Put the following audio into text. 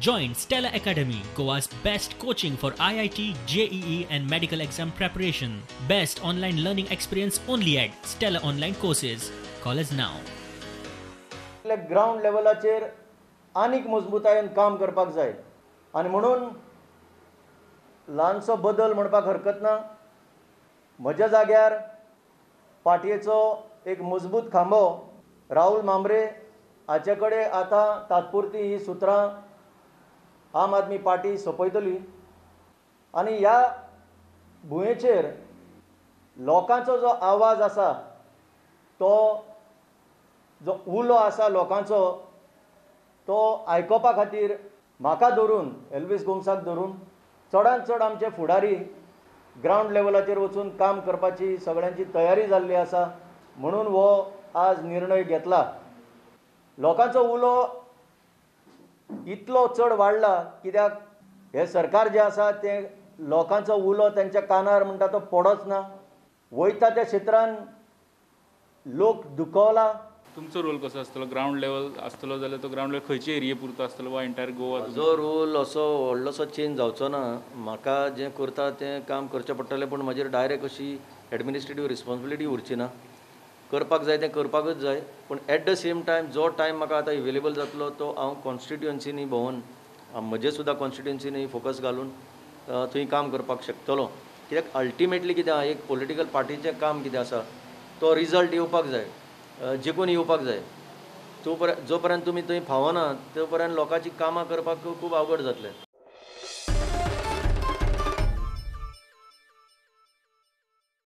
Join Stella Academy, Goa's best coaching for IIT, JEE and medical exam preparation. Best online learning experience only at Stella Online Courses. Call us now. Ground लेवलाचेर आनीक मजबूतायेन काम करपाक जाय आनी म्हणून ल्हानसो बदल म्हणपाक हरकत ना. म्हज्या जाग्यार पाटयेचो एक मजबूत खांबो राहुल मांबरे हाचे कडेन आतां तात्पुरती ही सुत्रां आम आदमी पार्टी सोंपयतली आनी ह्या भुंयेचेर लोकांचो जो आवाज आसा तो जो उलो आसा लोकांचो तो आयकोपा खातीर म्हाका धरून एल्वीस गोमसाक धरून चडांत चड आमचे फुडारी ग्राउंड लेवलाचेर वचून काम करपाची सगळ्यांची तयारी जाल्ली आसा. म्हणून हो आज निर्णय घेतला. लोकांचो उलो इतलो चड वाडला कित्याक हे सरकार जे आसा ते लोकांचो उलो त्यांच्या कानार म्हणटा तो पडोच ना. वयता त्या क्षेत्रांत लोक दुखवला. तुमचो रोल कसो आसतलो ग्राउंड लेवल आसतलो जाल्यार तो ग्राउंड लेवल खंयचे एरिये पुरतो आसतलो वा एंटायर गोवा? जो रोल असो व्हडलोसो चेंज जावचो ना. म्हाका जें करता तें काम करचें पडटलें पूण म्हाजेर डायरेक्ट अशी एडमिनिस्ट्रेटीव रिस्पॉन्सिबिलिटी उरची ना. करपाक जाय तें करपाकूच जाय पूण एट द सेम टायम जो टायम म्हाका आतां अवेलेबल जातलो तो हांव कॉन्स्टिट्युएन्सीनी भोंवन म्हजे सुद्दां कॉन्स्टिट्युएन्सीनी फोकस घालून थंय काम करपाक शकतलो. कित्याक अल्टिमेटली कितें आहा एक पॉलिटिकल पार्टीचें काम कितें आसा तो रिजल्ट येवपाक जाय, जिखून येवपाक जाय. जो पर्यंत तुमी थंय फावना तो पर्यंत लोकांची कामां करपाक खूब अवघड जातलें.